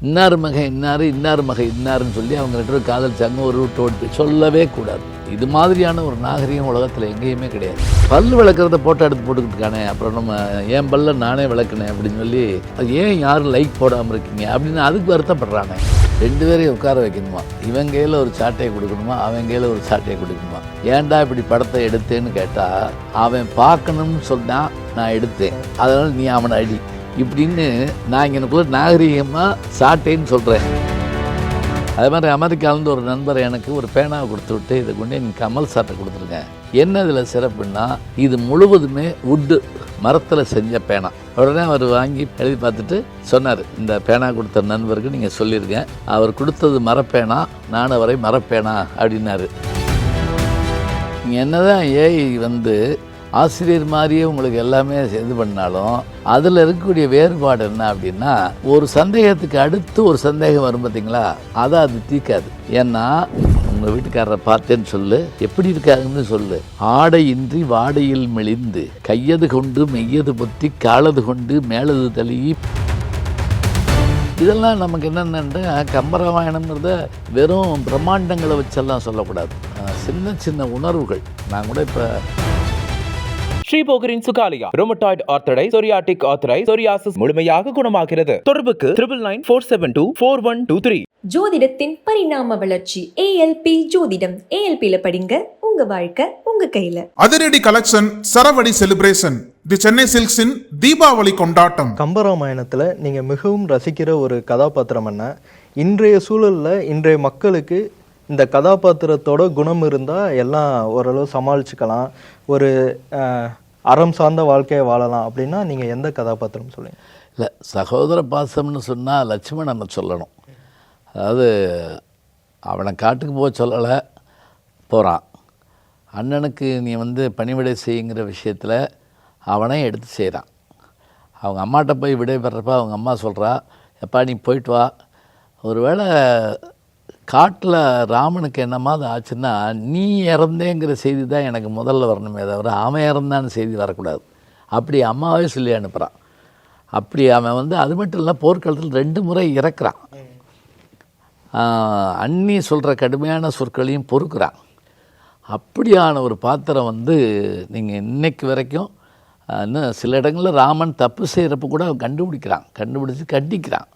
இன்னார் மகன் இன்னார் இன்னார் மகன் இன்னாருன்னு சொல்லி அவங்க 2 பேரும் காதலிச்சாங்க, ஒரு விட்டு ஓட்டு சொல்லவே கூடாது. இது மாதிரியான ஒரு நாகரிகம் உலகத்தில் எங்கேயுமே கிடையாது. பல் விளக்குறத போட்டோ எடுத்து போட்டுக்கிட்டு இருக்கானே, அப்புறம் நம்ம என் பல்ல நானே விளக்குனேன் அப்படின்னு சொல்லி அது ஏன் யாரும் லைக் போடாமல் இருக்கீங்க அப்படின்னு அதுக்கு வருத்தப்படுறானே. 2 பேரையும் உட்கார வைக்கணுமா, இவன் கையில் ஒரு சாட்டையை கொடுக்கணுமா, அவன் கையில் ஒரு சாட்டையை கொடுக்கணுமா. ஏன்டா இப்படி படத்தை எடுத்தேன்னு கேட்டால், அவன் பார்க்கணும்னு சொன்னால் நான் எடுத்தேன், அதனால் நீ அவனை அடி இப்படின்னு நான் எனக்குள்ள நாகரிகமாக சாட்டைன்னு சொல்கிறேன். அதே மாதிரி அமெரிக்காவிலேருந்து ஒரு நண்பர் எனக்கு ஒரு பேனாவை கொடுத்து விட்டு, இதை கொண்டு எனக்கு கமல் சாட்டை கொடுத்துருங்க. என்ன இதில் சிறப்புன்னா, இது முழுவதுமே வுட்டு, மரத்தில் செஞ்ச பேனா. உடனே அவர் வாங்கி எழுதி பார்த்துட்டு சொன்னார், இந்த பேனா கொடுத்த நண்பருக்கு நீங்கள் சொல்லியிருங்க, அவர் கொடுத்தது மரப்பேனா, நான் அவரை மரப்பேனா அப்படின்னாரு. நீங்கள் என்ன தான் ஏஐ ஆசிரியர் மாதிரியே உங்களுக்கு எல்லாமே இது பண்ணாலும் அதில் இருக்கக்கூடிய வேறுபாடு என்ன அப்படின்னா, ஒரு சந்தேகத்துக்கு அடுத்து ஒரு சந்தேகம் வரும் பார்த்தீங்களா, அதை அது தீர்க்காது. ஏன்னா உங்கள் வீட்டுக்காரரை பார்த்தேன்னு சொல்லு, எப்படி இருக்காங்கன்னு சொல்லு, ஆடையின்றி வாடையில் மெலிந்து கையது கொண்டு மெய்யது பொத்தி காலது கொண்டு மேலது தழுவி. இதெல்லாம் நமக்கு என்னென்னா, கம்பராமாயணம்ங்கிறத வெறும் பிரம்மாண்டங்களை வச்செல்லாம் சொல்லக்கூடாது. சின்ன சின்ன உணர்வுகள். நான் கூட இப்போ ஸ்ரீபோகரின் சுகாலியா ரோமட்டாய்டு ஆர்த்தரைட்டிஸ், சொரியாட்டிக் ஆர்த்தரைட்டிஸ், சொரியாசிஸ் முழுமையாக குணமாகிறது. தொடர்புக்கு 9994724123. ஜோதிடத்தின் பரிணாம வளர்ச்சி ஏஎல்பி ஜோதிடம். ஏஎல்பியில் படிங்க, உங்க வாழ்க்கை உங்க கையில. அதிரடி கலெக்ஷன், சரவடி செலிப்ரேஷன், தி சென்னை சில்க்ஸின் தீபாவளி கொண்டாட்டம். கம்பராமாயணத்தில் நீங்கள் மிகவும் ரசிக்கிற ஒரு கதாபாத்திரம் என்ன? இன்றைய சூழலில் இன்றைய மக்களுக்கு இந்த கதாபாத்திரத்தோட குணம் இருந்தால் எல்லாம் ஓரளவு சமாளிச்சுக்கலாம், ஒரு அறம் சார்ந்த வாழ்க்கையை வாழலாம் அப்படின்னா நீங்கள் எந்த கதாபாத்திரம் சொல்லுங்கள்? இல்லை, சகோதர பாசம்னு சொன்னால் லட்சுமணனை சொல்லணும். அதாவது அவனை காட்டுக்கு போக சொல்லலை, போகிறான். அண்ணனுக்கு நீ பணிவிடை செய்யுங்கிற விஷயத்தில் அவனே எடுத்து செய்கிறான். அவங்க அம்மாட்ட போய் விடை பெறப்ப அவங்க அம்மா சொல்கிறா, எப்பா நீ போயிட்டு வா. ஒருவேளை காட்டில் ராமனுக்கு என்னமா அது ஆச்சுன்னா, நீ இறந்தேங்கிற செய்தி தான் எனக்கு முதல்ல வரணுமே தவிர அவன் இறந்தான்னு செய்தி வரக்கூடாது. அப்படி அம்மாவே சொல்லி அனுப்புகிறான். அப்படி அவன் அது மட்டும் இல்லை, போர்க்களத்தில் 2 முறை இறக்குறான். அண்ணி சொல்கிற கடுமையான சொற்களையும் பொறுக்கிறான். அப்படியான ஒரு பாத்திரம் நீங்கள் இன்னைக்கு வரைக்கும் இன்னும் சில இடங்களில் ராமன் தப்பு செய்கிறப்ப கூட அவன் கண்டுபிடிச்சு கண்டிக்கிறான்.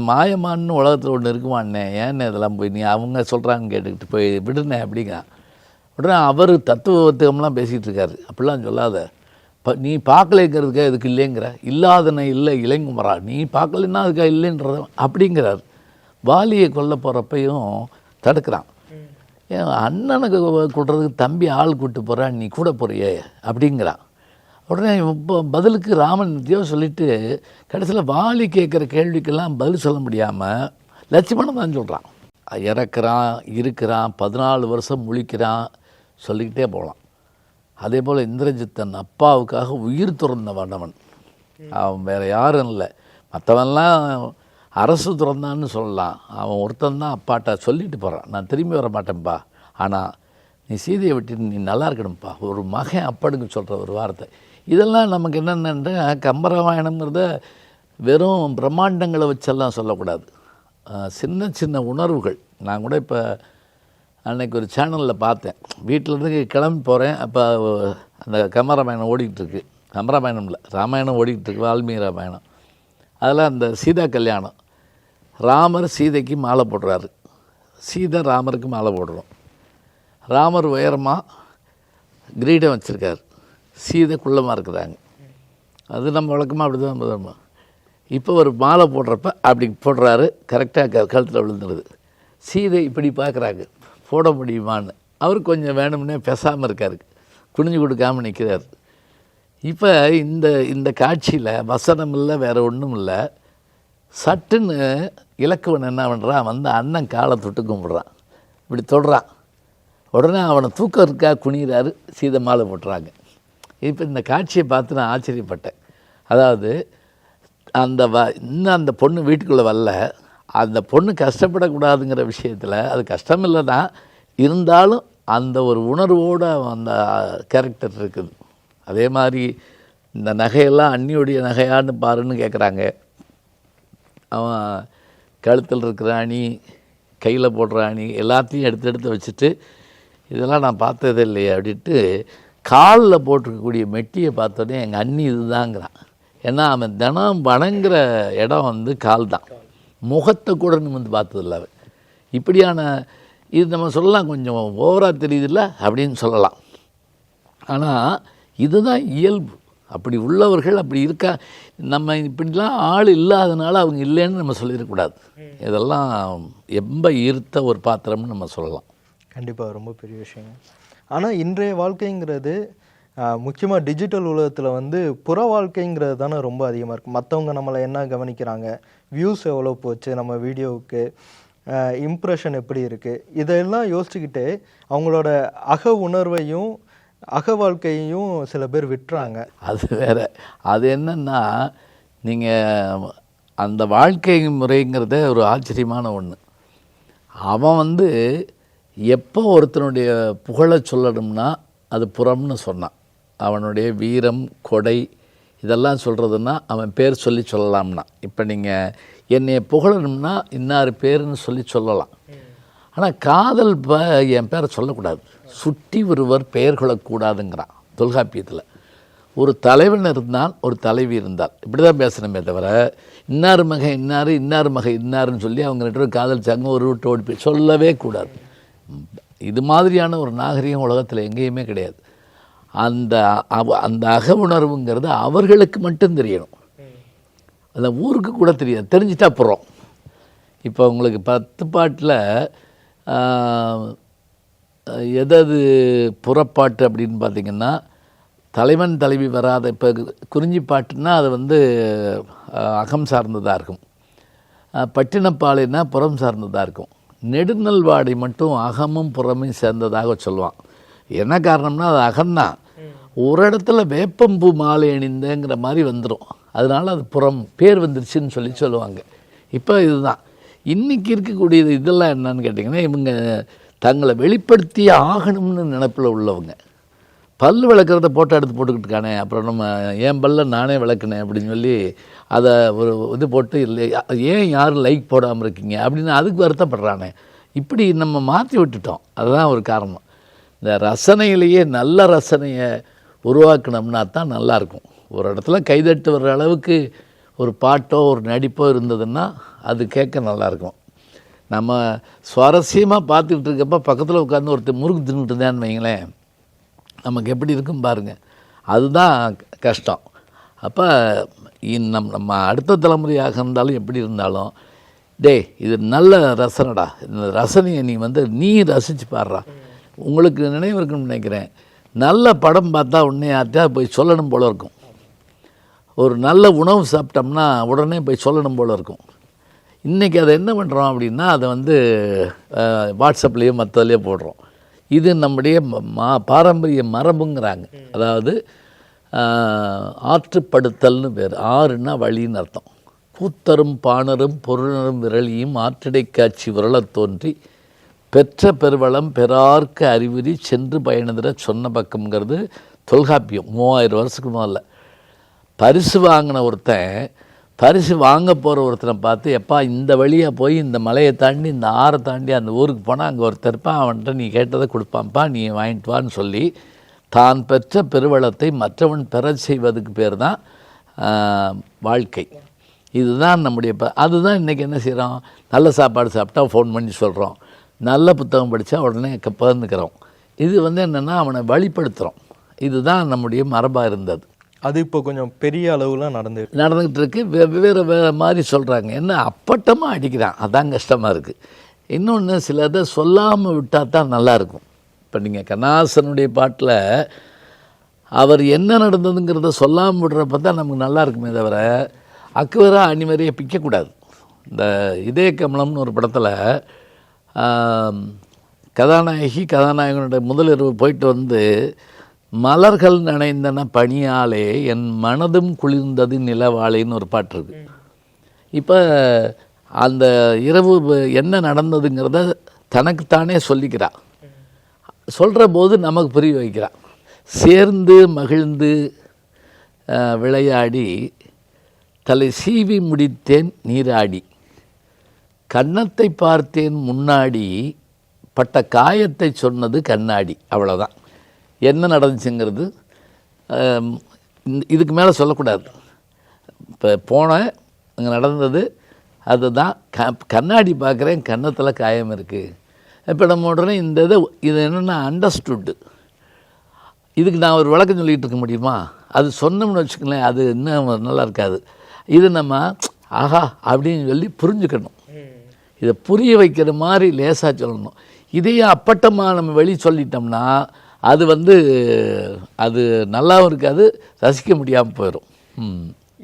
மாயமான்னு உலகத்தில் ஒன்று இருக்குமாண்ணே, ஏன்னு இதெல்லாம் போய் நீ அவங்க சொல்கிறாங்க கேட்டுக்கிட்டு போய் விடுனே அப்படிங்கிறான். உடனே அவர் தத்துவத்துவம்லாம் பேசிகிட்டு இருக்காரு. அப்படிலாம் சொல்லாத, நீ பார்க்கலைங்கிறதுக்காக இதுக்கு இல்லைங்கிற, இல்லாதனை இல்லை இளைங்குமரா, நீ பார்க்கலன்னா அதுக்காக இல்லைன்றது அப்படிங்கிறார். வாலியை கொல்ல போகிறப்பையும் தடுக்கிறான். ஏன் அண்ணனுக்கு கொடுறதுக்கு தம்பி ஆள் கூப்பிட்டு போகிறான், நீ கூட போறியே அப்படிங்கிறான். உடனே இப்போ பதிலுக்கு ராமன் நித்தியோ சொல்லிவிட்டு கடைசியில் வாலி கேட்குற கேள்விக்கெல்லாம் பதில் சொல்ல முடியாமல் லட்சுமணன் தான் சொல்கிறான். இறக்குறான், இருக்கிறான், 14 வருஷம் முழிக்கிறான், சொல்லிக்கிட்டே போகலாம். அதே போல் இந்திரஜித்தன் அப்பாவுக்காக உயிர் துறந்தவன். அவன் வேறு யாரும் இல்லை, மற்றவன்லாம் அரசு துறந்தான்னு சொல்லலாம், அவன் ஒருத்தன் தான் அப்பாட்ட சொல்லிட்டு போகிறான், நான் திரும்பி வர மாட்டேன்ப்பா, ஆனால் நீ சீதையை விட்டு நீ நல்லா இருக்கணும்ப்பா, ஒரு மகன் அப்பாடுக்கு சொல்கிற ஒரு வார்த்தை. இதெல்லாம் நமக்கு என்னென்னா, கம்பராமாயணம்ங்கிறத வெறும் பிரம்மாண்டங்களை வச்செல்லாம் சொல்லக்கூடாது. சின்ன சின்ன உணர்வுகள். நான் கூட இப்போ அன்றைக்கி ஒரு சேனலில் பார்த்தேன், வீட்டிலேருந்து கிளம்பி போகிறேன், அப்போ அந்த கம்பராமாயணம் ஓடிக்கிட்டுருக்கு. கம்பராமாயணம் இல்லை, ராமாயணம் ஓடிக்கிட்டுருக்கு, வால்மீகி ராமாயணம். அதில் அந்த சீதா கல்யாணம், ராமர் சீதைக்கு மாலை போடுறாரு, சீதை ராமருக்கு மாலை போடுறோம். ராமர் உயரமாக கிரீடம் வச்சுருக்கார், சீதை குள்ளமாக இருக்கிறாங்க. அது நம்ம வழக்கமாக அப்படி தான். இப்போ ஒரு மாலை போடுறப்ப அப்படி போடுறாரு, கரெக்டாக கழுத்தில் விழுந்துடுது. சீதை இப்படி பார்க்குறாங்க, போட முடியுமான்னு. அவர் கொஞ்சம் வேணும்னே பேசாமல் இருக்கார், குனிஞ்சு கொடுக்காமல் நிற்கிறார். இப்போ இந்த காட்சியில் வசனம் இல்லை, வேறு ஒன்றும் இல்லை. சட்டுன்னு இலக்குவன் என்ன பண்ணுறான், அண்ணன் காலை தொட்டு கும்பிட்றான், இப்படி தொடுறான். உடனே அவனை தூக்கம் இருக்கா குனிகிறாரு, சீதை மாலை போட்டுறாங்க. இப்போ இந்த காட்சியை பார்த்து நான் ஆச்சரியப்பட்டேன். அதாவது இன்னும் அந்த பொண்ணு வீட்டுக்குள்ளே வரல, அந்த பொண்ணு கஷ்டப்படக்கூடாதுங்கிற விஷயத்தில், அது கஷ்டம் இல்லை தான் இருந்தாலும் அந்த ஒரு உணர்வோடு அந்த கேரக்டர் இருக்குது. அதே மாதிரி இந்த நகையெல்லாம் அண்ணியுடைய நகையான்னு பாருன்னு கேட்குறாங்க. அவன் கழுத்தில் இருக்கிற அணி, கையில் போடுற அணி எல்லாத்தையும் எடுத்து எடுத்து வச்சுட்டு, இதெல்லாம் நான் பார்த்ததே இல்லையே அப்படின்ட்டு காலில் போட்டிருக்கக்கூடிய மெட்டியை பார்த்தோன்னே எங்கள் அண்ணி இதுதாங்கிறான். ஏன்னா அவன் தினம் வணங்குற இடம் வந்து கால் தான். முகத்தை கூட நிமிர்ந்து பார்த்ததில்ல அவன். இப்படியான இது நம்ம சொல்லலாம், கொஞ்சம் ஓவராக தெரியுதில்ல அப்படின்னு சொல்லலாம். ஆனால் இதுதான் இயல்பு. அப்படி உள்ளவர்கள் அப்படி இருக்கா. நம்ம இப்படிலாம் ஆள் இல்லாதனால அவங்க இல்லைன்னு நம்ம சொல்லிடக்கூடாது. இதெல்லாம் ரொம்ப ஈர்த்த ஒரு பாத்திரம்னு நம்ம சொல்லலாம். கண்டிப்பாக ரொம்ப பெரிய விஷயங்க. ஆனால் இன்றைய வாழ்க்கைங்கிறது முக்கியமாக டிஜிட்டல் உலகத்தில் வந்து புற வாழ்க்கைங்கிறது தானே ரொம்ப அதிகமாக இருக்குது. மற்றவங்க நம்மளை என்ன கவனிக்கிறாங்க, வியூஸ் எவ்வளோ போச்சு நம்ம வீடியோவுக்கு, இம்ப்ரெஷன் எப்படி இருக்குது, இதெல்லாம் யோசிச்சுக்கிட்டு அவங்களோட அக உணர்வையும் அக வாழ்க்கையையும் சில பேர் விட்டுறாங்க. அது வேறு. அது என்னென்னா, நீங்கள் அந்த வாழ்க்கை முறைங்கிறதே ஒரு ஆச்சரியமான ஒன்று. அவன் வந்து எப்போ ஒருத்தனுடைய புகழை சொல்லணும்னா அது புறம்னு சொன்னான். அவனுடைய வீரம், கொடை இதெல்லாம் சொல்கிறதுன்னா அவன் பேர் சொல்லி சொல்லலாம்னா. இப்போ நீங்கள் என்னை புகழணும்னா இன்னார் பேருன்னு சொல்லலாம். ஆனால் காதல் என் பேரை சொல்லக்கூடாது, சுட்டி ஒருவர் பெயர் கொள்ளக்கூடாதுங்கிறான் தொல்காப்பியத்தில். ஒரு தலைவன் இருந்தால், ஒரு தலைவி இருந்தால், இப்படி தான் பேசணுமே தவிர இன்னார் மகன் இன்னார், இன்னார் மகன் இன்னாருன்னு சொல்லி அவங்க 2 பேரும் காதலிச்சாங்க ஒரு விட்டு ஓடி போய் சொல்லவே கூடாது. இது மாதிரியான ஒரு நாகரிகம் உலகத்தில் எங்கேயுமே கிடையாது. அந்த அந்த அக உணர்வுங்கிறது அவர்களுக்கு மட்டும் தெரியணும். அந்த ஊருக்கு கூட தெரியாது, தெரிஞ்சிட்டா அப்புறம். இப்போ உங்களுக்கு 10 பாட்டில் எதாவது புறப்பாட்டு அப்படின்னு பார்த்திங்கன்னா, தலைவன் தலைவி வராத, இப்போ குறிஞ்சி பாட்டுன்னா அது வந்து அகம் சார்ந்ததாக இருக்கும். பட்டினப்பாலைன்னா புறம் சார்ந்ததாக இருக்கும். நெடுநல்வாடை மட்டும் அகமும் புறமும் சேர்ந்ததாக சொல்லுவான். என்ன காரணம்னா அது அகம்தான். ஒரு இடத்துல வேப்பம்பூ மாலை அணிந்தங்கிற மாதிரி வந்துடும், அதனால் அது புறம் பேர் வந்துருச்சுன்னு சொல்லுவாங்க. இப்போ இதுதான் இன்றைக்கி இருக்கக்கூடியது. இதெல்லாம் என்னன்னு கேட்டிங்கன்னா, இவங்க தங்களை வெளிப்படுத்தி ஆகணும்னு நினைப்பில் உள்ளவங்க. பல் விளக்குறத போட்டோ எடுத்து போட்டுக்கிட்டு இருக்கானே, அப்புறம் நம்ம என் பல்ல நானே விளக்குனேன் அப்படின்னு சொல்லி அதை ஒரு இது போட்டு, இல்லை ஏன் யாரும் லைக் போடாமல் இருக்கீங்க அப்படின்னு அதுக்கு வருத்தப்படுறானே. இப்படி நம்ம மாற்றி விட்டுட்டோம். அதுதான் ஒரு காரணம். இந்த ரசனையிலேயே நல்ல ரசனையை உருவாக்கணும்னா தான் நல்லாயிருக்கும். ஒரு இடத்துல கைதட்டு வர்ற அளவுக்கு ஒரு பாட்டோ ஒரு நடிப்போ இருந்ததுன்னா அது கேட்க நல்லாயிருக்கும். நம்ம சுவாரஸ்யமாக பார்த்துக்கிட்டு இருக்கப்போ பக்கத்தில் உட்காந்து ஒருத்தர் முறுக்கு தின்னுட்டு இருந்தான்னு வைங்களேன், நமக்கு எப்படி இருக்கும் பாருங்கள். அதுதான் கஷ்டம். அப்போ நம்ம அடுத்த தலைமுறையாக இருந்தாலும் எப்படி இருந்தாலும், இது நல்ல ரசனைடா, இந்த ரசனையை நீ ரசித்து பாடுறா. உங்களுக்கு நினைவு இருக்குன்னு நினைக்கிறேன், நல்ல படம் பார்த்தா உடனே யார்ட்டா போய் சொல்லணும் போல் இருக்கும். ஒரு நல்ல உணவு சாப்பிட்டோம்னா உடனே போய் சொல்லணும் போல் இருக்கும். இன்றைக்கி அதை என்ன பண்ணுறோம் அப்படின்னா, அதை வாட்ஸ்அப்லேயோ மற்றதுலேயோ போடுறோம். இது நம்முடைய பாரம்பரிய மரபுங்கிறாங்க. அதாவது ஆற்றுப்படுத்தல்னு பேர். ஆறுன்னா வழின்னு அர்த்தம். கூத்தரும் பாணரும் பொருளரும் விரலியும் ஆற்றிடை காட்சி விரலத் தோன்றி பெற்ற பெருவளம் பெறார்க்கு அறிவுரி சென்று பயணதிர சொன்ன பக்கம்ங்கிறது தொல்காப்பியம். 3000 வருஷத்துக்கு முதல்ல. பரிசு வாங்கின ஒருத்தன் பரிசு வாங்க போகிற ஒருத்தனை பார்த்து, எப்பா இந்த வழியாக போய் இந்த மலையை தாண்டி இந்த ஆறை தாண்டி அந்த ஊருக்கு போனால் அங்கே ஒருத்தர் இருப்பான், அவன்கிட்ட நீ கேட்டதை கொடுப்பான்ப்பா, நீ வாங்கிட்டு வான்னு சொல்லி தான் பெற்ற பெருவளத்தை மற்றவன் பெற செய்வதுக்கு பேர் தான் வாழ்க்கை. இதுதான் நம்முடைய அதுதான் இன்றைக்கி என்ன செய்கிறோம், நல்ல சாப்பாடு சாப்பிட்டா ஃபோன் பண்ணி சொல்கிறோம், நல்ல புத்தகம் படித்தா உடனே பகிர்ந்துக்கிறோம். இது என்னென்னா அவனை வழிப்படுத்துகிறோம். இதுதான் நம்முடைய மரபாக இருந்தது. அது இப்போ கொஞ்சம் பெரிய அளவில் நடந்துகிட்டு இருக்கு. வேறு மாதிரி சொல்கிறாங்க. என்ன அப்பட்டமாக அடிக்கிறான், அதான் கஷ்டமாக இருக்குது. இன்னொன்று சிலதை சொல்லாமல் விட்டால் தான் நல்லாயிருக்கும். இப்போ நீங்கள் கண்ணாசனுடைய பாட்டில் அவர் என்ன நடந்ததுங்கிறத சொல்லாமல் விடுறப்ப தான் நமக்கு நல்லா இருக்குமே தவிர அக்குவராக அணிமறையை பிக்கக்கூடாது. இந்த இதய கமலம்னு ஒரு படத்தில் கதாநாயகனுடைய முதலிரவு போயிட்டு மலர்கள் நனைந்தன பனியாலே என் மனதும் குளிர்ந்தது நிலவாளைன்னு ஒரு பாட்டு இருக்குது. இப்போ அந்த இரவு என்ன நடந்ததுங்கிறத தனக்குத்தானே சொல்லிக்கிறா. சொல்கிற போது நமக்கு புரிய வைக்கிறா. சேர்ந்து மகிழ்ந்து விளையாடி தலை சீவி முடித்தேன் நீராடி கன்னத்தை பார்த்தேன் முன்னாடி பட்ட காயத்தை சொன்னது கண்ணாடி. அவ்வளோதான். என்ன நடந்துச்சுங்கிறது இதுக்கு மேலே சொல்லக்கூடாது. இப்போ போனேன், அங்கே நடந்தது அதுதான். கண்ணாடி பார்க்குறேன், கன்னத்தில் காயம் இருக்குது. இப்போ நம்ம உடனே இந்த இது என்னென்னா அண்டர்ஸ்டுட்டு. இதுக்கு நான் ஒரு விளக்கம் சொல்லிகிட்டு இருக்க முடியுமா? அது சொன்னோம்னு வச்சுக்கலேன், அது இன்னும் நல்லா இருக்காது. இது நம்ம ஆஹா அப்படின்னு சொல்லி புரிஞ்சுக்கணும். இதை புரிய வைக்கிற மாதிரி லேசாக சொல்லணும். இதையே அப்பட்டமாக நம்ம வெளியே சொல்லிட்டோம்னா அது அது நல்லாவும் இருக்காது, ரசிக்க முடியாமல் போயிடும்.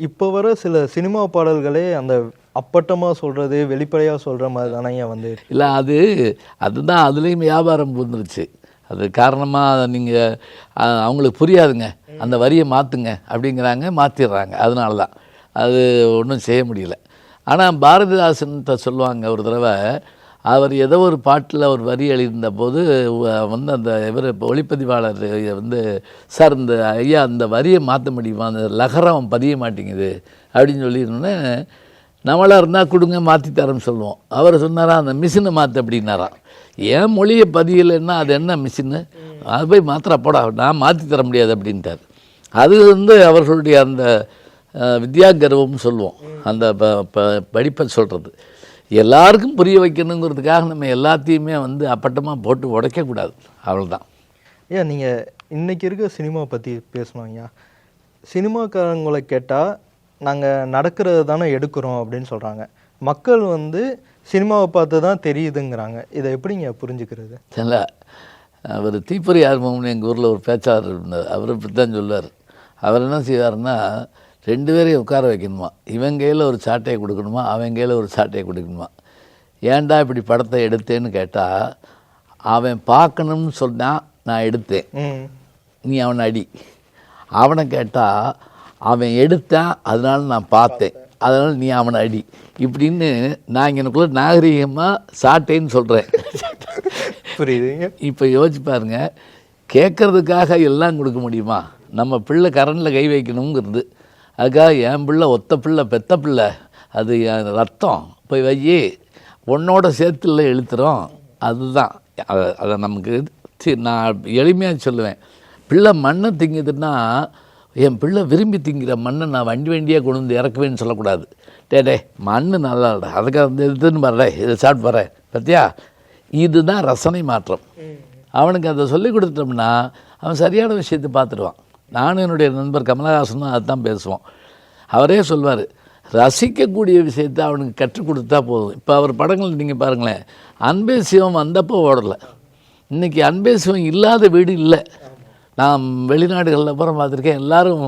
இப்போ வர சில சினிமா பாடல்களே அந்த அப்பட்டமாக சொல்கிறது, வெளிப்படையாக சொல்கிற மாதிரி தானே இல்லை, அதுதான் அதுலேயும் வியாபாரம் வந்துருச்சு. அது காரணமாக நீங்கள் அவங்களுக்கு புரியாதுங்க, அந்த வரியை மாற்றுங்க அப்படிங்கிறாங்க, மாற்றிடுறாங்க. அதனால தான் அது ஒன்றும் செய்ய முடியல. ஆனால் பாரதிதாசன்கிட்ட சொல்லுவாங்க, ஒரு தடவை அவர் ஏதோ ஒரு பாட்டில் ஒரு வரி எழுதியிருந்த போது அந்த இவர் ஒளிப்பதிவாளர் சார் இந்த ஐயா அந்த வரியை மாற்ற முடியுமா, அந்த லகரம் பதிய மாட்டேங்குது அப்படின்னு சொல்லியிருந்தோன்னே, நம்மளாக இருந்தால் கொடுங்க மாற்றி தரேன்னு சொல்லுவோம். அவர் சொன்னாரா அந்த மிஷினை மாற்ற அப்படின்னாராம். ஏன் மொழியை பதியலைன்னா அது என்ன மிஷின்னு, அது போய் மாத்திரா போடா, நான் மாற்றி தர முடியாது அப்படின்ட்டார். அது அவர்களுடைய அந்த வித்யா கர்வம்னு சொல்லுவோம், அந்த படிப்பை சொல்கிறது. எல்லாருக்கும் புரிய வைக்கணுங்கிறதுக்காக நம்ம எல்லாத்தையுமே அப்பட்டமாக போட்டு உடைக்கக்கூடாது, அவ்வளோதான். ஏன் நீங்கள் இன்றைக்கி இருக்க சினிமா பற்றி பேசணும் ஐயா. சினிமாக்காரங்களை கேட்டால் நாங்கள் நடக்கிறது தானே எடுக்கிறோம் அப்படின்னு சொல்கிறாங்க. மக்கள் சினிமாவை பார்த்து தான் தெரியுதுங்கிறாங்க. இதை எப்படிங்க புரிஞ்சுக்கிறது? இல்லை, அவர் தீப்பொறி ஆர்வம்னு எங்கள் ஊரில் ஒரு பேச்சாளர் இருந்தார். அவர் இப்படி தான் சொல்லுவார். அவர் என்ன செய்வார்னா, 2 பேரையும் உட்கார வைக்கணுமா, இவன் கையில் ஒரு சாட்டையை கொடுக்கணுமா, அவன் கையில் ஒரு சாட்டையை கொடுக்கணுமா. ஏன்டா இப்படி படத்தை எடுத்தேன்னு கேட்டால், அவன் பார்க்கணும்னு சொன்னால் நான் எடுத்தேன், நீ அவனை அடி. அவனை கேட்டால் அவன் எடுத்தான், அதனால நான் பார்த்தேன், அதனால் நீ அவனை அடி. இப்படின்னு நான் எனக்குள்ள நாகரிகமாக சாட்டைன்னு சொல்கிறேன். புரியுதுங்க. இப்போ யோசிச்சு பாருங்க, கேட்குறதுக்காக எல்லாம் கொடுக்க முடியுமா? நம்ம பிள்ளை கரண்டில் கை வைக்கணுங்கிறது, அதுக்காக என் பிள்ளை ஒத்த பிள்ளை பெத்த பிள்ளை, அது என் ரத்தம், போய் வையே உன்னோட சேர்த்துல எழுத்துறோம். அதுதான் அதை நமக்கு நான் எளிமையாக சொல்லுவேன். பிள்ளை மண்ணை திங்குதுன்னா, என் பிள்ளை விரும்பி திங்கிற மண்ணை நான் வண்டியாக கொண்டு வந்து இறக்குவேன்னு சொல்லக்கூடாது. டே மண் நல்லா இல்லை, அதுக்காக எடுத்துன்னு வரல, இதை சாப்பிட்டு வரேன் பத்தியா. இதுதான் ரசனை மாற்றம். அவனுக்கு அதை சொல்லி கொடுத்துட்டோம்னா அவன் சரியான விஷயத்தை பார்த்துடுவான். நானும் என்னுடைய நண்பர் கமலஹாசனும் அதுதான் பேசுவோம். அவரே சொல்வார், ரசிக்கக்கூடிய விஷயத்தை அவனுக்கு கற்றுக் கொடுத்தா போதும். இப்போ அவர் படங்கள் நீங்கள் பாருங்களேன், அன்பே சிவம் வந்தப்போ ஓடலை. இன்றைக்கி அன்பே சிவம் இல்லாத வீடு இல்லை. நான் வெளிநாடுகளில் அப்புறம் பார்த்துருக்கேன், எல்லோரும்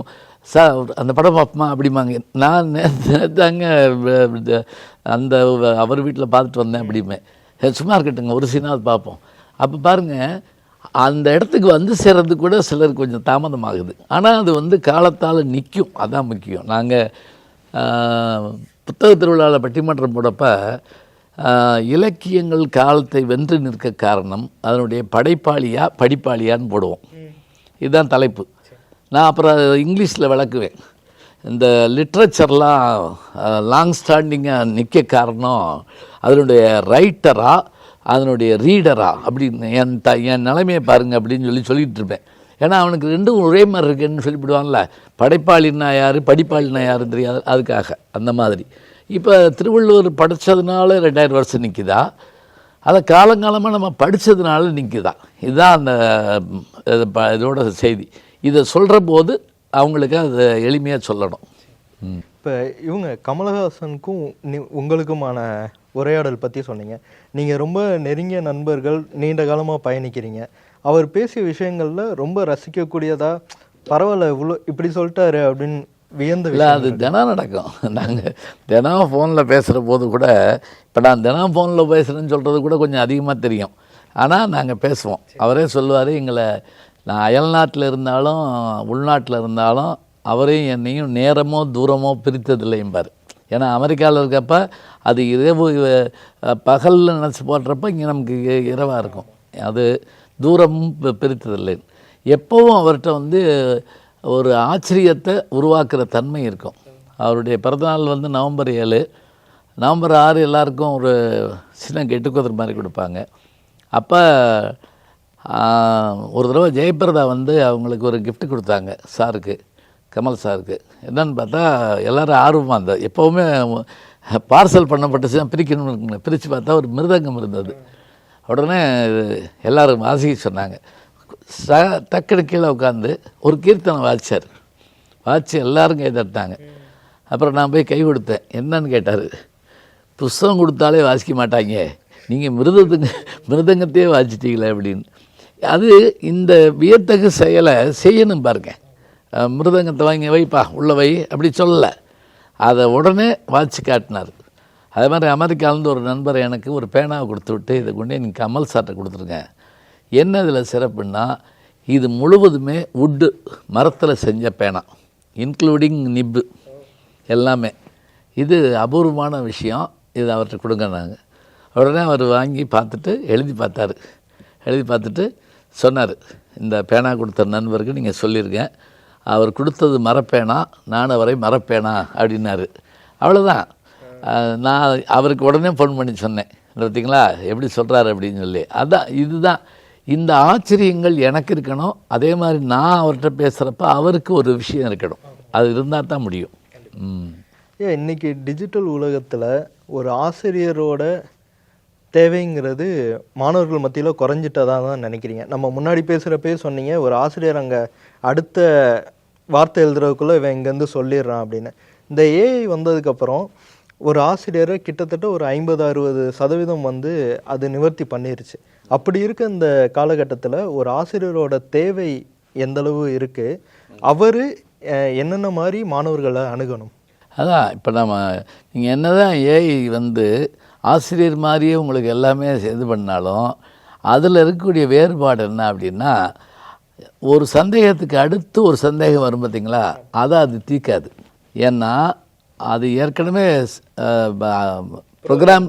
சார் அந்த படம் பார்ப்போமா அப்படிம்பாங்க. நான் நேற்று அங்கே அந்த அவர் வீட்டில் பார்த்துட்டு வந்தேன் அப்படிமே. சும்மா இருக்கட்டுங்க, ஒரு சீனாவது பார்ப்போம். அப்போ பாருங்கள், அந்த இடத்துக்கு சேர்றதுக்கு கூட சிலருக்கு கொஞ்சம் தாமதமாகுது. ஆனால் அது காலத்தால் நிற்கும், அதான் முக்கியம். நாங்கள் புத்தக திருவிழாவில் பட்டிமன்றம் போடப்ப இலக்கியங்கள் காலத்தை வென்று நிற்க காரணம் அதனுடைய படைப்பாளியா படிப்பாளியான்னு போடுவோம். இதுதான் தலைப்பு. நான் அப்புறம் இங்கிலீஷில் விளக்குவேன். இந்த லிட்ரேச்சர்லாம் லாங் ஸ்டாண்டிங்காக நிற்க காரணம் அதனுடைய ரைட்டரா அதனுடைய ரீடரா அப்படின்னு என் நிலைமையை பாருங்கள் அப்படின்னு சொல்லிகிட்டு இருப்பேன். ஏன்னா அவனுக்கு ரெண்டும் ஒரே மாதிரி இருக்குன்னு சொல்லிவிடுவான்ல. படைப்பாளின்னா யார், படிப்பாளின்னா யாருன்னு தெரியாது. அதுக்காக அந்த மாதிரி. இப்போ திருவள்ளுவர் படித்ததுனால 2000 வருஷம் நிற்குதா, அதை காலங்காலமாக நம்ம படித்ததுனால நிற்குதா? இதுதான் அந்த இதோட செய்தி. இதை சொல்கிற போது அவங்களுக்கு அதை எளிமையாக சொல்லணும். இப்போ இவங்க கமலஹாசனுக்கும் உங்களுக்குமான உரையாடல் பற்றி சொன்னீங்க. நீங்கள் ரொம்ப நெருங்கிய நண்பர்கள், நீண்ட காலமாக பயணிக்கிறீங்க. அவர் பேசிய விஷயங்களில் ரொம்ப ரசிக்கக்கூடியதா, பரவாயில்ல இவ்வளோ இப்படி சொல்லிட்டாரு அப்படின்னு வியந்த இல்லை. அது தினம் நடக்கும். நாங்கள் தினம் ஃபோனில் பேசுகிற போது கூட, இப்போ நான் தினம் ஃபோனில் பேசுகிறேன்னு சொல்கிறது கூட கொஞ்சம் அதிகமாக தெரியும். ஆனால் நாங்கள் பேசுவோம். அவரே சொல்லுவார், எங்களை நான் அயல்நாட்டில் இருந்தாலும் உள்நாட்டில் இருந்தாலும் அவரையும் என்னையும் நேரமோ தூரமோ பிரித்ததில்லைம்பார். ஏன்னா அமெரிக்காவில் இருக்கப்ப அது இரவு பகலில் நினச்சி போடுறப்ப இங்கே நமக்கு இரவாக இருக்கும். அது தூரமும் பிரித்ததில்லை. எப்போவும் அவர்கிட்ட ஒரு ஆச்சரியத்தை உருவாக்குற தன்மை இருக்கும். அவருடைய பிறந்தநாள் நவம்பர் 7. நவம்பர் 6 எல்லாருக்கும் ஒரு சின்ன கெட்டுக்குதிர் மாதிரி கொடுப்பாங்க. அப்போ ஒரு தடவை ஜெயபிரதா வந்து அவங்களுக்கு ஒரு gift கொடுத்தாங்க சாருக்கு, கமல் சாருக்கு. என்னன்னு பார்த்தா எல்லோரும் ஆர்வமாக இருந்தது. எப்போவுமே பார்சல் பண்ணப்பட்டுச்சுன்னா பிரிக்கணும்னு பிரித்து பார்த்தா ஒரு மிருதங்கம் இருந்தது. உடனே எல்லோரும் வாசிக்க சொன்னாங்க. டக்குனு கீழே உட்காந்து ஒரு கீர்த்தனை வாசித்தார். வாசித்து எல்லோரும் கை தட்டாங்க. அப்புறம் நான் போய் கை கொடுத்தேன். என்னன்னு கேட்டார். புஸ்தகம் கொடுத்தாலே வாசிக்க மாட்டாங்க, நீங்கள் மிருதங்கத்தையே வாசிச்சிட்டீங்களே அப்படின்னு. அது இந்த வியத்தகு செயலை செய்யணும் பாருங்க. மிருதங்கத்தை வாங்கி வைப்பா உள்ள வை அப்படி சொல்லலை, அதை உடனே வாசித்து காட்டினார். அதே மாதிரி அமெரிக்காவிலேருந்து ஒரு நண்பர் எனக்கு ஒரு பேனாவை கொடுத்து விட்டு இதை கொண்டே நீங்கள் கமல் சார்ட்டை கொடுத்துருங்க. என்ன இதில் சிறப்புன்னா இது முழுவதுமே வுட்டு மரத்தில் செஞ்ச பேனா, இன்க்ளூடிங் நிப்பு எல்லாமே. இது அபூர்வமான விஷயம், இது அவர்கிட்ட கொடுங்க. நாங்கள் உடனே அவர் வாங்கி பார்த்துட்டு எழுதி பார்த்தார். எழுதி பார்த்துட்டு சொன்னார், இந்த பேனா கொடுத்த நண்பருக்கு நீங்கள் சொல்லியிருக்கேன், அவர் கொடுத்தது மரப்பேனா, நான் அவரை மரப்பேனா அப்படின்னாரு. அவ்வளோதான். நான் அவருக்கு உடனே ஃபோன் பண்ணி சொன்னேன், பார்த்தீங்களா எப்படி சொல்கிறாரு அப்படின்னு சொல்லி. அதான் இதுதான் இந்த ஆச்சரியங்கள் எனக்கு இருக்கணும். அதே மாதிரி நான் அவர்கிட்ட பேசுகிறப்ப அவருக்கு ஒரு விஷயம் இருக்கணும். அது இருந்தால் தான் முடியும். இன்னைக்கு டிஜிட்டல் உலகத்தில் ஒரு ஆசிரியரோட தேவைங்கிறது மாணவர்கள் மத்தியில் குறைஞ்சிட்டதாக தான் நினைக்கிறீங்க? நம்ம முன்னாடி பேசுகிறப்பே சொன்னீங்க, ஒரு ஆசிரியர் அங்கே அடுத்த வார்த்தை எழுதுறதுக்குள்ளே இவன் இங்கேருந்து சொல்லிடுறான் அப்படின்னு. இந்த ஏஐ வந்ததுக்கப்புறம் ஒரு ஆசிரியரை கிட்டத்தட்ட ஒரு 50-60% வந்து அது நிவர்த்தி பண்ணிருச்சு. அப்படி இருக்க இந்த காலகட்டத்தில் ஒரு ஆசிரியரோட தேவை எந்தளவு இருக்குது, அவர் என்னென்ன மாதிரி மாணவர்களை அணுகணும்? அதான் இப்போ நீங்கள் என்ன தான் ஏஐ வந்து ஆசிரியர் மாதிரியே உங்களுக்கு எல்லாமே இது பண்ணாலும் அதில் இருக்கக்கூடிய வேறுபாடு என்ன அப்படின்னா, ஒரு சந்தேகத்துக்கு அடுத்து ஒரு சந்தேகம் வரும் பார்த்தீங்களா, அதை அது தீர்க்காது. ஏன்னா அது ஏற்கனவே ப்ரோக்ராம்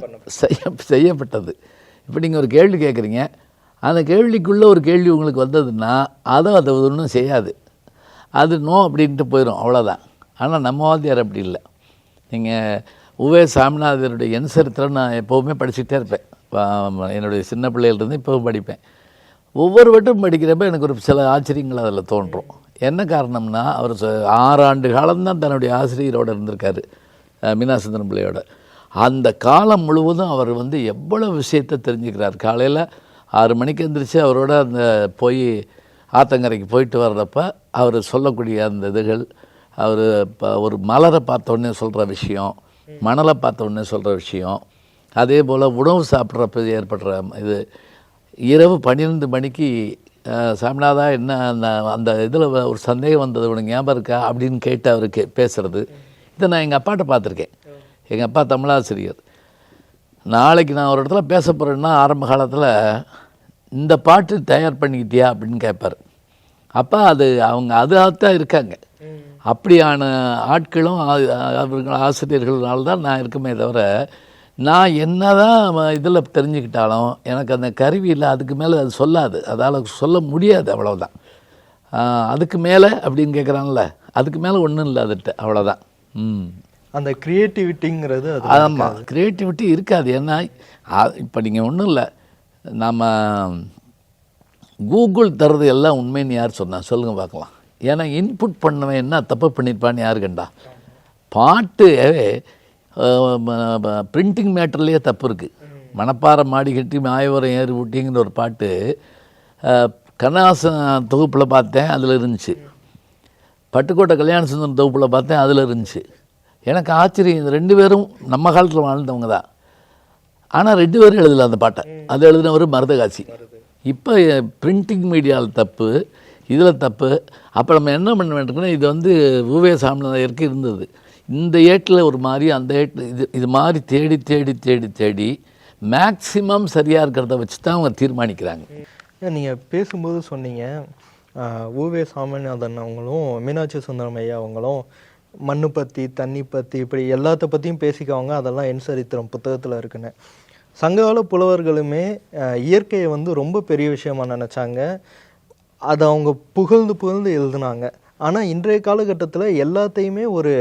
செய்யப்பட்டது. இப்போ நீங்கள் ஒரு கேள்வி கேட்குறீங்க, அந்த கேள்விக்குள்ளே ஒரு கேள்வி உங்களுக்கு வந்ததுன்னா அதை ஒன்றும் செய்யாது, அது நோ அப்படின்ட்டு போயிடும், அவ்வளோதான். ஆனால் நம்ம வாத்தியார் அப்படி இல்லை. நீங்கள் உவே சாமிநாதருடைய என் சரித்திரம் நான் எப்போவுமே படிச்சுக்கிட்டே இருப்பேன். என்னுடைய சின்ன பிள்ளையிலேருந்து இப்போவும் படிப்பேன். ஒவ்வொரு வட்டம் படிக்கிறப்ப எனக்கு ஒரு சில ஆச்சரியங்கள் அதில் தோன்றும். என்ன காரணம்னா, அவர் 6 ஆண்டு காலம்தான் தன்னுடைய ஆசிரியரோடு இருந்திருக்காரு, மீனாசுந்தரம் பிள்ளையோட. அந்த காலம் முழுவதும் அவர் வந்து எவ்வளோ விஷயத்தை தெரிஞ்சுக்கிறார். காலையில் 6 மணிக்கு எழுந்திரிச்சு அவரோட அந்த போய் ஆத்தங்கரைக்கு போயிட்டு வர்றப்ப அவர் சொல்லக்கூடிய அந்த இதுகள், அவர் இப்போ ஒரு மலரை பார்த்தோன்னே சொல்கிற விஷயம், மணலை பார்த்தோன்னே சொல்கிற விஷயம், அதே போல் உணவு சாப்பிட்றப்ப ஏற்படுற இது, இரவு 12 மணிக்கு சாமிநாதா என்ன அந்த இதில் ஒரு சந்தேகம் வந்தது உனக்கு ஞாபகம் இருக்கா அப்படின்னு கேட்டு அவருக்கு பேசுகிறது. இதை நான் எங்கள் அப்பாட்ட பார்த்துருக்கேன். எங்கள் அப்பா தமிழாசிரியர். நாளைக்கு நான் ஒரு இடத்துல பேச போகிறேன்னா ஆரம்ப காலத்தில் இந்த பாட்டு தயார் பண்ணிக்கிட்டியா அப்படின்னு கேட்பார். அப்போ அது அவங்க அதுதான் இருக்காங்க. அப்படியான ஆட்களும் அவர்கள் ஆசிரியர்களால் தான் நான் இருக்குமே தவிர, நான் என்ன தான் இதில் தெரிஞ்சுக்கிட்டாலும் எனக்கு அந்த கருவி இல்லை, அதுக்கு மேலே அது சொல்லாது, அதால் சொல்ல முடியாது, அவ்வளோதான். அதுக்கு மேலே அப்படின்னு கேட்குறாங்கல்ல, அதுக்கு மேலே ஒன்றும் இல்லை அதுகிட்ட, அவ்வளோதான். அந்த க்ரியேட்டிவிட்டிங்கிறது ஆமாம், க்ரியேட்டிவிட்டி இருக்காது. ஏன்னா இப்போ நீங்கள் ஒன்றும் இல்லை, நம்ம கூகுள் தர்றது எல்லாம் உண்மைன்னு யார் சொன்னா சொல்லுங்கள் பார்க்கலாம். ஏன்னா இன்புட் பண்ணவன் என்ன தப்பு பண்ணியிருப்பான்னு யாரு கண்டா? பாட்டு பிரிண்டிங் மேட்டர்லேயே தப்பு இருக்குது. மணப்பாறை மாடி கட்டி மாயவரம் ஏறு ஊட்டிங்கிற ஒரு பாட்டு கண்ணாசன் தொகுப்பில் பார்த்தேன், அதில் இருந்துச்சு. பட்டுக்கோட்டை கல்யாண சுந்தரம் தொகுப்பில் பார்த்தேன், அதில் இருந்துச்சு. எனக்கு ஆச்சரியம், இந்த 2 பேரும் நம்ம காலத்தில் வாழ்ந்தவங்க தான். ஆனால் 2 பேரும் எழுதலை அந்த பாட்டை. அது எழுதினவர் மருதகாசி. இப்போ பிரிண்டிங் மீடியாவில் தப்பு, இதில் தப்பு. அப்போ நம்ம என்ன பண்ண வேண்டியிருக்குன்னா, இது வந்து உவே சாமிநாதருக்கு இருந்தது. இந்த ஏட்டில் ஒரு மாதிரி, அந்த ஏட்டில் இது மாதிரி தேடி தேடி தேடி தேடி மேக்சிமம் சரியாக இருக்கிறத வச்சு தான் அவங்க தீர்மானிக்கிறாங்க. நீங்கள் பேசும்போது சொன்னீங்க, உவே சாமிநாதன் அவங்களும் மீனாட்சி சுந்தரம் ஐயா அவங்களும் மண்ணு பற்றி, தண்ணி பற்றி, இப்படி எல்லாத்த பற்றியும் பேசிக்கவங்க, அதெல்லாம் என் சரித்திரம் புத்தகத்தில் இருக்குன்னு. சங்ககால புலவர்களுமே இயற்கையை வந்து ரொம்ப பெரிய விஷயமா நினச்சாங்க, அதை அவங்க புகழ்ந்து புகழ்ந்து எழுதுனாங்க. ஆனால் இன்றைய காலகட்டத்தில் எல்லாத்தையுமே ஒரு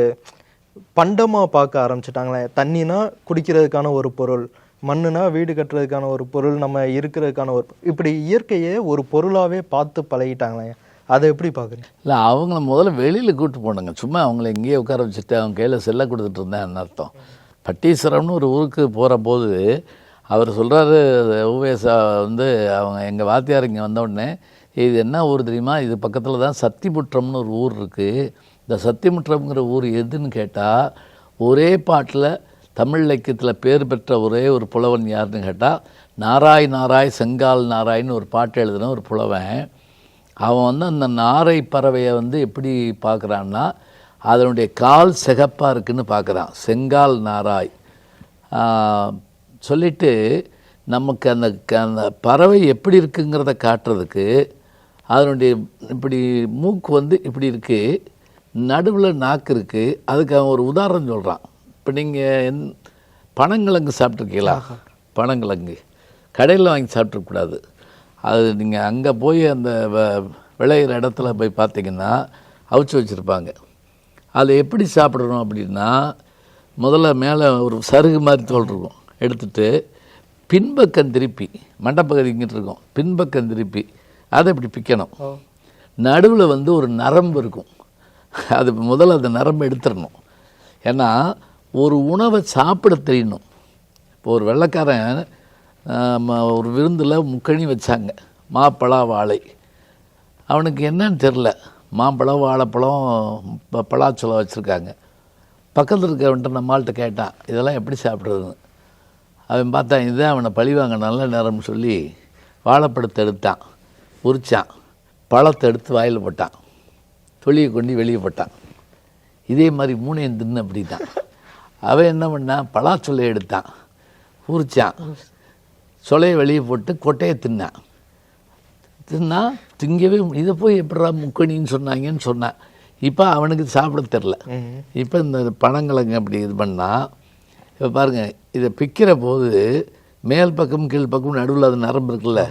பண்டமாக பார்க்க ஆரம்பிச்சிட்டாங்களே. தண்ணினா குடிக்கிறதுக்கான ஒரு பொருள், மண்ணுனா வீடு கட்டுறதுக்கான ஒரு பொருள், நம்ம இருக்கிறதுக்கான ஒரு, இப்படி இயற்கையை ஒரு பொருளாகவே பார்த்து பழகிட்டாங்களே. அதை எப்படி பார்க்குறீங்க? இல்லை, அவங்கள முதல்ல வெளியில் கூப்பிட்டு போனாங்க. சும்மா அவங்கள எங்கேயே உட்கார வச்சுட்டு அவங்க கையில் செல்லை கொடுத்துட்டு இருந்தேன் அர்த்தம். பட்டீஸ்வரம்னு ஒரு ஊருக்கு போகிற போது அவர் சொல்கிறாரு, ஊவேசா வந்து அவங்க எங்கள் வாத்தியார் இங்கே வந்தோடனே, இது என்ன ஊர் தெரியுமா, இது பக்கத்தில் தான் சத்திமுற்றம்னு ஒரு ஊர் இருக்குது. இந்த சத்திமுற்றம்ங்கிற ஊர் எதுன்னு கேட்டால், ஒரே பாட்டில் தமிழ் இலக்கியத்தில் பேர் பெற்ற ஒரே ஒரு புலவன் யாருன்னு கேட்டால், நாராய் நாராய் செங்கால் நாராய்ன்னு ஒரு பாட்டு எழுதின ஒரு புலவன். அவன் வந்து அந்த நாரை பறவையை வந்து எப்படி பார்க்குறான்னா, அதனுடைய கால் சிகப்பாக இருக்குன்னு பார்க்குறான், செங்கால் நாராய் சொல்லிட்டு நமக்கு அந்த அந்த பறவை எப்படி இருக்குங்கிறத காட்டுறதுக்கு அதனுடைய இப்படி மூக்கு வந்து இப்படி இருக்குது, நடுவில் நாக்கு இருக்குது. அதுக்கு அவன் ஒரு உதாரணம் சொல்கிறான். இப்போ நீங்கள் பனங்கிழங்கு சாப்பிட்ருக்கீங்களா? பனங்கிழங்கு கடையில் வாங்கி சாப்பிட்ருக்கூடாது. அது நீங்கள் அங்கே போய் அந்த விளையிற இடத்துல போய் பார்த்தீங்கன்னா அவிச்சு வச்சுருப்பாங்க. அதை எப்படி சாப்பிடணும் அப்படின்னா, முதல்ல மேலே ஒரு சருகு மாதிரி தோல் இருக்கும், எடுத்துட்டு பின்பக்கம் திருப்பி, மண்டப்பகுதி இங்கிட்டு இருக்கும், பின்பக்கம் திருப்பி அதை இப்படி பிக்கணும். நடுவில் வந்து ஒரு நரம்பு இருக்கும், அது முதல்ல அந்த நரம்பு எடுத்துடணும். ஏன்னா ஒரு உணவை சாப்பிட தெரியணும். இப்போ ஒரு வெள்ளைக்காரன் ஒரு விருந்தில் முக்கணி வச்சாங்க, மாப்பழா வாழை. அவனுக்கு என்னன்னு தெரில, மாம்பழம் வாழைப்பழம் பலாச்சொலை வச்சுருக்காங்க. பக்கத்தில் இருக்கவன்ட்ட நம்மள்கிட்ட கேட்டான், இதெல்லாம் எப்படி சாப்பிட்றதுன்னு. அவன் பார்த்தான், இதுதான் அவனை பழிவாங்க நல்ல நேரம்னு சொல்லி வாழைப்பழத்தை எடுத்தான், உரித்தான், பழத்தை எடுத்து வாயில் போட்டான், தொழியை கொண்டு வெளியே போட்டான். இதே மாதிரி மூணையும் தின்னு அப்படி தான். அவன் என்ன பண்ணான், பலாச்சொலையை எடுத்தான், உரித்தான், சொலையை வெளியே போட்டு கொட்டையை தின்னான். தின்னா திங்கவே இதை போய் எப்படா முக்கணின்னு சொன்னாங்கன்னு சொன்னான். இப்போ அவனுக்கு சாப்பிட தெரில. இப்போ இந்த பனங்கிழங்கு அப்படி இது பண்ணால், இப்போ பாருங்கள், இதை பிக்கிற போது மேல் பக்கம் கீழ் பக்கம் நடுவில் அது நரம்பு இருக்குல்ல,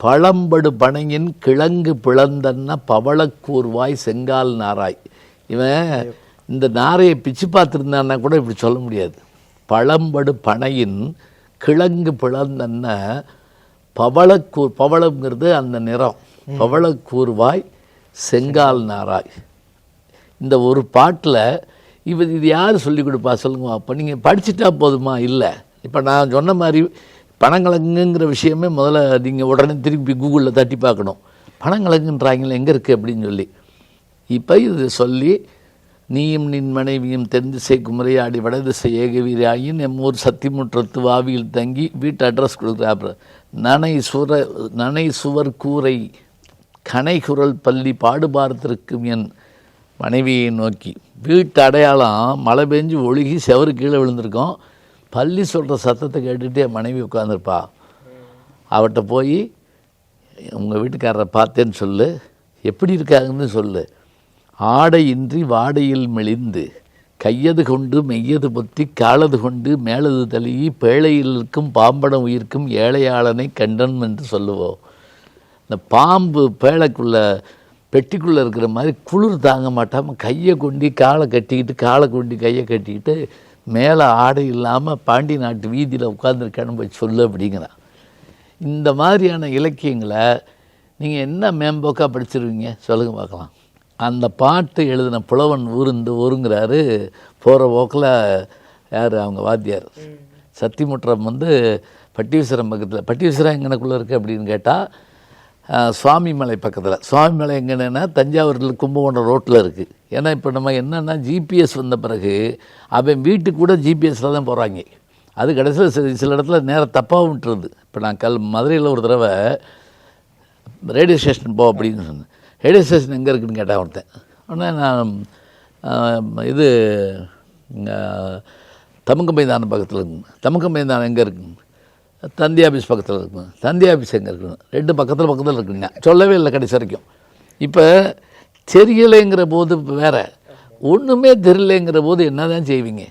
பழம்படு பனையின் கிழங்கு பிளந்தன்னா பவளக்கூர்வாய் செங்கால் நாராய். இவன் இந்த நாரையை பிச்சு பார்த்துருந்தான்னா கூட இப்படி சொல்ல முடியாது. பழம்படு பனையின் கிழங்கு பிளந்தன்னா பவளக்கூர், பவளம்ங்கிறது அந்த நிறம், பவளக்கூர்வாய் செங்கால் நாராய். இந்த ஒரு பாட்டில் இது யார் சொல்லிக் கொடுப்பா சொல்லுங்க. அப்போ நீங்கள் படிச்சுட்டா போதுமா? இல்லை. இப்போ நான் சொன்ன மாதிரி பனங்கிழங்குங்கிற விஷயமே முதல்ல நீங்கள் உடனே திருப்பி கூகுளில் தட்டி பார்க்கணும், பனங்கிழங்குன்றாங்களே எங்கே இருக்குது அப்படின்னு சொல்லி. இப்போ இது சொல்லி, நீயும் நின் மனைவியும் தென்திசை குமரையாடி வடதிசை ஏகவீராயின் எம்மூர் சத்திமுற்றத்து வாவியில் தங்கி வீட்டு அட்ரஸ் கொடுக்குறாப்புற. நனை சுவர் கூரை கனை குரல் பள்ளி பாடுபார்த்திருக்கும் என் மனைவியை நோக்கி. வீட்டு அடையாளம் மழை பெஞ்சு ஒழுகி செவரு கீழே விழுந்திருக்கோம், பள்ளி சொல்கிற சத்தத்தை கேட்டுகிட்டே என் மனைவி உட்காந்துருப்பா. அவட்ட போய் உங்கள் வீட்டுக்காரரை பார்த்தேன்னு சொல்லு, எப்படி இருக்காங்கன்னு சொல்லு. ஆடை இன்றி வாடையில் மெலிந்து கையது கொண்டு மெய்யது பொத்தி காலது கொண்டு மேலது தழுவி பேழையில் இருக்கும் பாம்படம் உயிர்க்கும் ஏழையாளனை கண்டன் என்று சொல்லுவோம். இந்த பாம்பு பேழைக்குள்ளே பெட்டிக்குள்ளே இருக்கிற மாதிரி குளிர் தாங்க மாட்டாமல் கையை கொண்டு காலை கட்டிக்கிட்டு, காலை கொண்டு கையை கட்டிக்கிட்டு, மேலே ஆடை இல்லாமல் பாண்டி நாட்டு வீதியில் உட்காந்துருக்கான்னு போய் சொல்லு அப்படிங்கிறான். இந்த மாதிரியான இலக்கியங்களை நீங்கள் என்ன மேம்போக்காக படிச்சிருவீங்க சொல்லுங்க பார்க்கலாம். அந்த பாட்டு எழுதின புலவன் ஊருங்கிறாரு. போகிற போக்கில் யார் அவங்க வாத்தியார். சத்திமுற்றம் வந்து பட்டீஸ்வரம் பக்கத்தில். பட்டீஸ்வரம் எங்கனக்குள்ளே இருக்குது அப்படின்னு கேட்டால் சுவாமிமலை பக்கத்தில். சுவாமிமலை எங்கன்னா தஞ்சாவூரில் கும்பகோணம் ரோட்டில் இருக்குது. ஏன்னா இப்போ நம்ம என்னென்னா ஜிபிஎஸ் வந்த பிறகு அவன் வீட்டுக்கு கூட ஜிபிஎஸில் தான் போகிறாங்க. அது கடைசியில் சில இடத்துல நேரம் தப்பாகவும் விட்டுருது. இப்போ நான் மதுரையில் ஒரு தடவை ரேடியோ ஸ்டேஷன் போ அப்படின்னு சொன்னேன். ரேடியோ ஸ்டேஷன் எங்கே இருக்குதுன்னு கேட்டால் ஒருத்தன். உடனே நான் இது தமுக்க மைதானம் பக்கத்தில் இருக்குங்க. தமுக்க மைதானம் எங்கே இருக்குங்க? தந்தி ஆஃபீஸ் பக்கத்தில் இருக்குங்க. தந்தி ஆஃபீஸ் எங்கே இருக்குங்க? ரெண்டு பக்கத்தில் இருக்குங்க. சொல்லவே இல்லை கடைசி வரைக்கும். இப்போ தெரியலைங்கிற போது வேறு, ஒன்றுமே தெரியலைங்கிற போது என்ன தான் செய்வீங்க?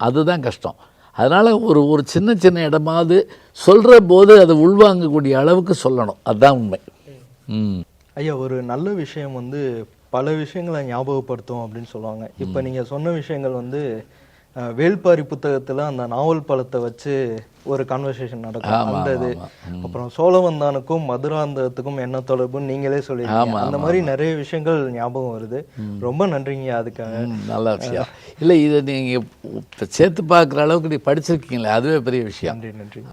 அதுதான் கஷ்டம். அதனால் ஒரு சின்ன சின்ன இடமாவது சொல்கிற போது அதை உள்வாங்கக்கூடிய அளவுக்கு சொல்லணும். அதுதான் உண்மை. ஐயா, ஒரு நல்ல விஷயம் வந்து பல விஷயங்களை ஞாபகப்படுத்தும் அப்படின்னு சொல்லுவாங்க. இப்போ நீங்கள் சொன்ன விஷயங்கள் வந்து வேள்பாரி புத்தகத்தில் அந்த நாவல் பழத்தை வச்சு ஒரு கான்வர்சேஷன் நடக்கும். அந்த இது அப்புறம் சோழவந்தானுக்கும் மதுராந்தகத்துக்கும் என்ன தொடர்புன்னு நீங்களே சொல்லியிருக்கீங்க. அந்த மாதிரி நிறைய விஷயங்கள் ஞாபகம் வருது. ரொம்ப நன்றிங்க அதுக்காக. நல்ல விஷயம். இல்லை, இதை நீங்கள் சேர்த்து பார்க்குற அளவுக்கு நீ படிச்சிருக்கீங்களே, அதுவே பெரிய விஷயம். நன்றி.